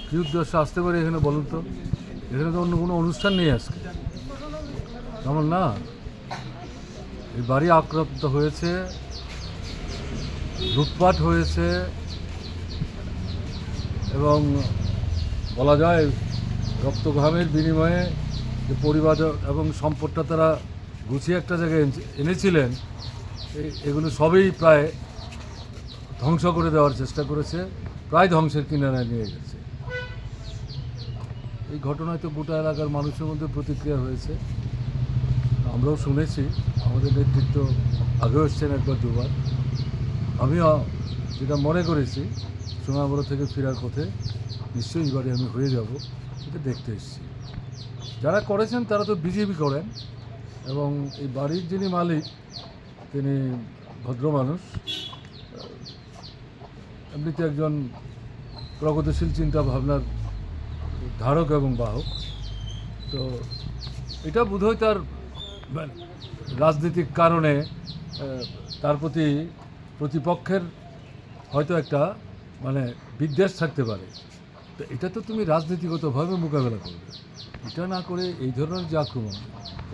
কী উদ্দেশ্যে আসতে পারি এখানে বলুন তো? এখানে তো অন্য কোনো অনুষ্ঠান নেই আজকে, তেমন না। এই বাড়ি আক্রান্ত হয়েছে, লুটপাট হয়েছে এবং বলা যায় রক্তঘামের বিনিময়ে যে পরিবার এবং সম্পদটা তারা গুছিয়ে একটা জায়গায় এনেছিলেন, এগুলো সবই প্রায় ধ্বংস করে দেওয়ার চেষ্টা করেছে, প্রায় ধ্বংসের কিনারায় নিয়ে গেছে। এই ঘটনায় তো গোটা এলাকার মানুষের মধ্যে প্রতিক্রিয়া হয়েছে, আমরাও শুনেছি। আমাদের নেতৃত্ব আগেও এসছেন একবার দুবার। আমিও যেটা মনে করেছি, সোনাবড় থেকে ফেরার পথে নিশ্চয়ই এবারে আমি হয়ে যাব, এটা দেখতে এসেছি। যারা করেছেন তারা তো বিজেপি করেন, এবং এই বাড়ির যিনি মালিক তিনি ভদ্র মানুষ, এমনিতে একজন প্রগতিশীল চিন্তা ভাবনার ধারক এবং বাহক। তো এটা বোধহয় তার রাজনৈতিক কারণে তার প্রতি প্রতিপক্ষের হয়তো একটা বিদ্বেষ থাকতে পারে। তো এটা তো তুমি রাজনীতিগতভাবে মোকাবেলা করবে, এটা না করে এই ধরনের যে আক্রমণ,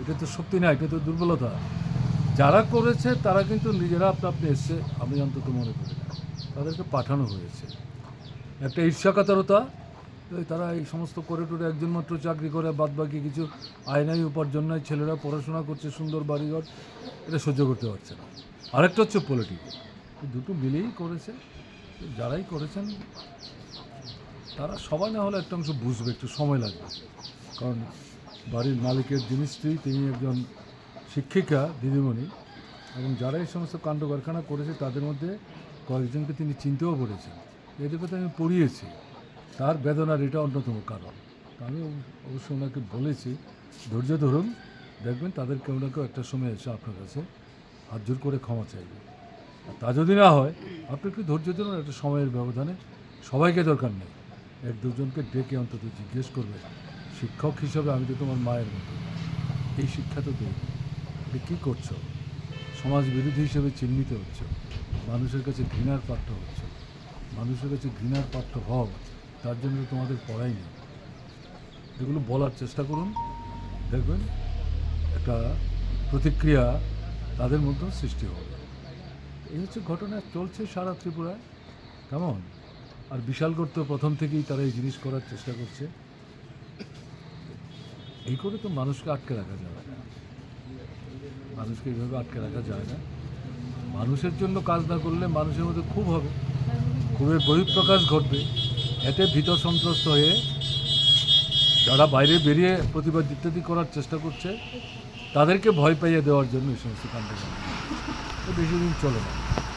এটা তো শক্তি না, এটা তো দুর্বলতা। যারা করেছে তারা কিন্তু নিজেরা আপনি এসছে, আমি অন্তত মনে করি না, তাদেরকে পাঠানো হয়েছে একটা ঈর্ষাকাতরতা। তারা এই সমস্ত করে টোরে একজন মাত্র চাকরি করে, বাদ বাকি কিছু আয় নাই, উপার্জন নাই, ছেলেরা পড়াশোনা করছে, সুন্দর বাড়িঘর, এটা সহ্য করতে পারছে না। আরেকটা হচ্ছে পলিটিক্স, দুটো মিলেই করেছে। যারাই করেছেন তারা সবাই না হলে একটা অংশ বুঝবে, একটু সময় লাগবে। কারণ বাড়ির মালিকের যিনি স্ত্রী তিনি একজন শিক্ষিকা দিদিমণি, এবং যারা এই সমস্ত কাণ্ড কারখানা করেছে তাদের মধ্যে কয়েকজনকে তিনি চিনতেও পড়েছেন। এদের কথা আমি পড়িয়েছি, তার বেদনার এটা অন্যতম কারণ। আমি অবশ্য ওনাকে বলেছি ধৈর্য ধরুন, দেখবেন তাদের কেউ না কেউ একটা সময় এসে আপনার কাছে হাত জোর করে ক্ষমা চাইবে। আর তা যদি না হয়, আপনি একটু ধৈর্য ধরুন, একটা সময়ের ব্যবধানে। সবাইকে দরকার নেই, এক দুজনকে ডেকে অন্তত জিজ্ঞেস করবে, শিক্ষক হিসাবে আমি তো তোমার মায়ের মতো, এই শিক্ষা তো দেই, এটা কী করছো? সমাজ বিরোধী হিসেবে চিহ্নিত হচ্ছে, মানুষের কাছে ঘৃণার পাত্র হচ্ছে। মানুষের কাছে ঘৃণার পাত্র হও, তার জন্য তোমাদের পড়াই নেই। এগুলো বলার চেষ্টা করুন, দেখবেন একটা প্রতিক্রিয়া তাদের মধ্যেও সৃষ্টি হবে। এই হচ্ছে ঘটনা চলছে সারা ত্রিপুরায়, কেমন? আর বিশালগড় তো প্রথম থেকেই তারা এই জিনিস করার চেষ্টা করছে। এই করে তো মানুষকে আটকে রাখা যাবে না, মানুষকে এইভাবে আটকে রাখা যায় না। মানুষের জন্য কাজ না করলে মানুষের মধ্যে ক্ষোভ হবে, ক্ষোভের বহিঃপ্রকাশ ঘটবে। এতে ভীত সন্ত্রস্ত হয়ে যারা বাইরে বেরিয়ে প্রতিবাদ ইত্যাদি করার চেষ্টা করছে, তাদেরকে ভয় পাইয়ে দেওয়ার জন্য এই সমস্ত কাণ্ড বেশি দিন চলে না।